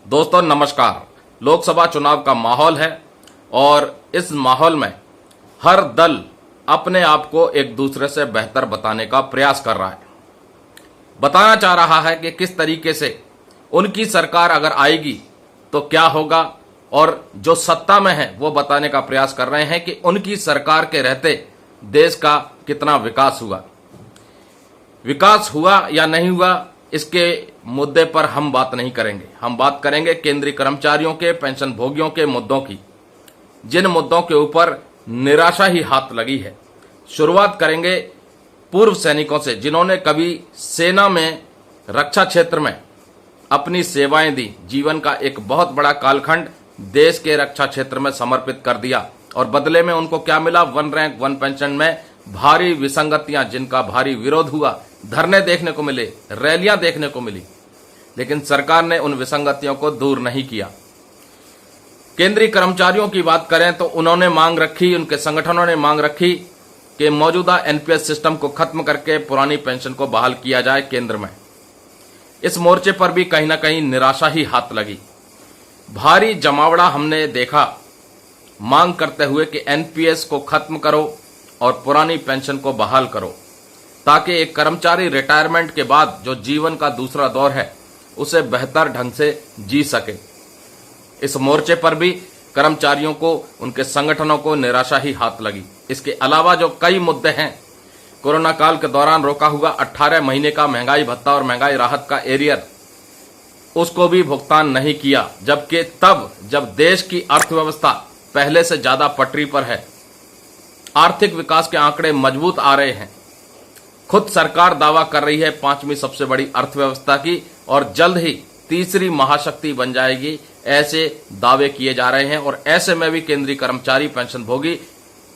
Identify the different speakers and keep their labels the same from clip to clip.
Speaker 1: दोस्तों नमस्कार। लोकसभा चुनाव का माहौल है और इस माहौल में हर दल अपने आप को एक दूसरे से बेहतर बताने का प्रयास कर रहा है। बताना चाह रहा है कि किस तरीके से उनकी सरकार अगर आएगी तो क्या होगा, और जो सत्ता में है वो बताने का प्रयास कर रहे हैं कि उनकी सरकार के रहते देश का कितना विकास हुआ या नहीं हुआ। इसके मुद्दे पर हम बात नहीं करेंगे। हम बात करेंगे केंद्रीय कर्मचारियों के, पेंशन भोगियों के मुद्दों की, जिन मुद्दों के ऊपर निराशा ही हाथ लगी है। शुरुआत करेंगे पूर्व सैनिकों से, जिन्होंने कभी सेना में, रक्षा क्षेत्र में अपनी सेवाएं दी। जीवन का एक बहुत बड़ा कालखंड देश के रक्षा क्षेत्र में समर्पित कर दिया और बदले में उनको क्या मिला? 1 रैंक 1 पेंशन में भारी विसंगतियां, जिनका भारी विरोध हुआ, धरने देखने को मिले, रैलियां देखने को मिली, लेकिन सरकार ने उन विसंगतियों को दूर नहीं किया। केंद्रीय कर्मचारियों की बात करें तो उन्होंने मांग रखी, उनके संगठनों ने मांग रखी कि मौजूदा एनपीएस सिस्टम को खत्म करके पुरानी पेंशन को बहाल किया जाए केंद्र में। इस मोर्चे पर भी कहीं ना कहीं निराशा ही हाथ लगी। भारी जमावड़ा हमने देखा मांग करते हुए कि एनपीएस को खत्म करो और पुरानी पेंशन को बहाल करो, ताकि एक कर्मचारी रिटायरमेंट के बाद जो जीवन का दूसरा दौर है उसे बेहतर ढंग से जी सके। इस मोर्चे पर भी कर्मचारियों को, उनके संगठनों को निराशा ही हाथ लगी। इसके अलावा जो कई मुद्दे हैं, कोरोना काल के दौरान रोका हुआ 18 महीने का महंगाई भत्ता और महंगाई राहत का एरियर, उसको भी भुगतान नहीं किया, जबकि तब जब देश की अर्थव्यवस्था पहले से ज्यादा पटरी पर है, आर्थिक विकास के आंकड़े मजबूत आ रहे हैं। खुद सरकार दावा कर रही है 5वीं सबसे बड़ी अर्थव्यवस्था की और जल्द ही तीसरी महाशक्ति बन जाएगी, ऐसे दावे किए जा रहे हैं। और ऐसे में भी केंद्रीय कर्मचारी, पेंशन भोगी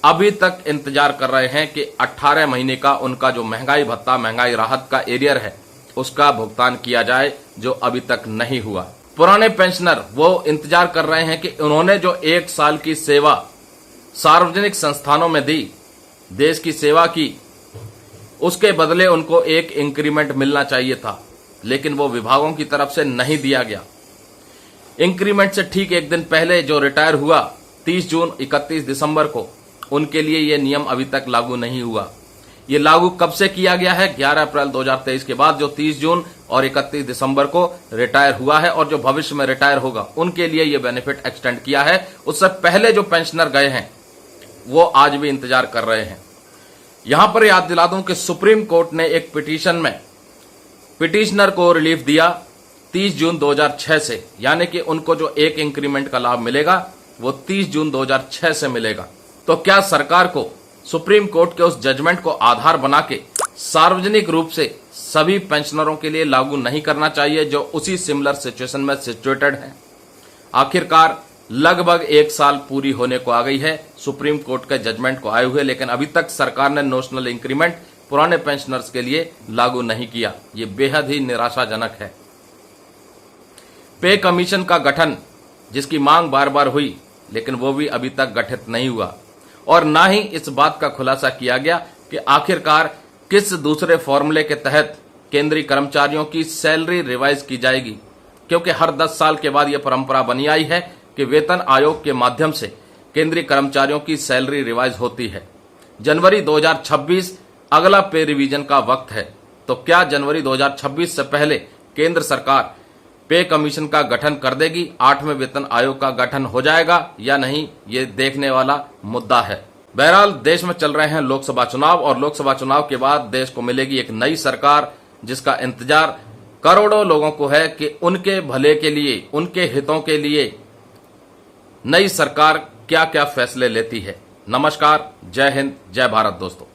Speaker 1: अभी तक इंतजार कर रहे हैं कि 18 महीने का उनका जो महंगाई भत्ता, महंगाई राहत का एरियर है, उसका भुगतान किया जाए, जो अभी तक नहीं हुआ। पुराने पेंशनर वो इंतजार कर रहे हैं कि उन्होंने जो 1 साल की सेवा सार्वजनिक संस्थानों में दी, देश की सेवा की, उसके बदले उनको एक इंक्रीमेंट मिलना चाहिए था, लेकिन वो विभागों की तरफ से नहीं दिया गया। इंक्रीमेंट से ठीक एक दिन पहले जो रिटायर हुआ 30 जून 31 दिसंबर को, उनके लिए ये नियम अभी तक लागू नहीं हुआ। ये लागू कब से किया गया है? 11 अप्रैल 2023 के बाद, जो 30 जून और 31 दिसंबर को रिटायर हुआ है, और जो भविष्य में रिटायर होगा उनके लिए ये बेनिफिट एक्सटेंड किया है। उससे पहले जो पेंशनर गए हैं वो आज भी इंतजार कर रहे हैं। यहां पर याद दिला दूं कि सुप्रीम कोर्ट ने एक पिटीशन में पिटिशनर को रिलीफ दिया 30 जून 2006 से, यानी कि उनको जो एक इंक्रीमेंट का लाभ मिलेगा वो 30 जून 2006 से मिलेगा। तो क्या सरकार को सुप्रीम कोर्ट के उस जजमेंट को आधार बना के सार्वजनिक रूप से सभी पेंशनरों के लिए लागू नहीं करना चाहिए, जो उसी सिमिलर सिचुएशन में सिचुएटेड है? आखिरकार लगभग 1 साल पूरी होने को आ गई है सुप्रीम कोर्ट के जजमेंट को आए हुए, लेकिन अभी तक सरकार ने नोशनल इंक्रीमेंट पुराने पेंशनर्स के लिए लागू नहीं किया। ये बेहद ही निराशाजनक है। पे कमीशन का गठन, जिसकी मांग बार बार हुई, लेकिन वो भी अभी तक गठित नहीं हुआ, और ना ही इस बात का खुलासा किया गया कि आखिरकार किस दूसरे फॉर्मूले के तहत केंद्रीय कर्मचारियों की सैलरी रिवाइज की जाएगी, क्योंकि हर 10 साल के बाद यह परंपरा बनी आई है कि वेतन आयोग के माध्यम से केंद्रीय कर्मचारियों की सैलरी रिवाइज होती है। जनवरी 2026 अगला पे रिवीजन का वक्त है। तो क्या जनवरी 2026 से पहले केंद्र सरकार पे कमीशन का गठन कर देगी? 8वें वेतन आयोग का गठन हो जाएगा या नहीं, ये देखने वाला मुद्दा है। बहरहाल देश में चल रहे हैं लोकसभा चुनाव, और लोकसभा चुनाव के बाद देश को मिलेगी एक नई सरकार, जिसका इंतजार करोड़ों लोगों को है कि उनके भले के लिए, उनके हितों के लिए नई सरकार क्या क्या फैसले लेती है। नमस्कार, जय हिंद, जय भारत दोस्तों।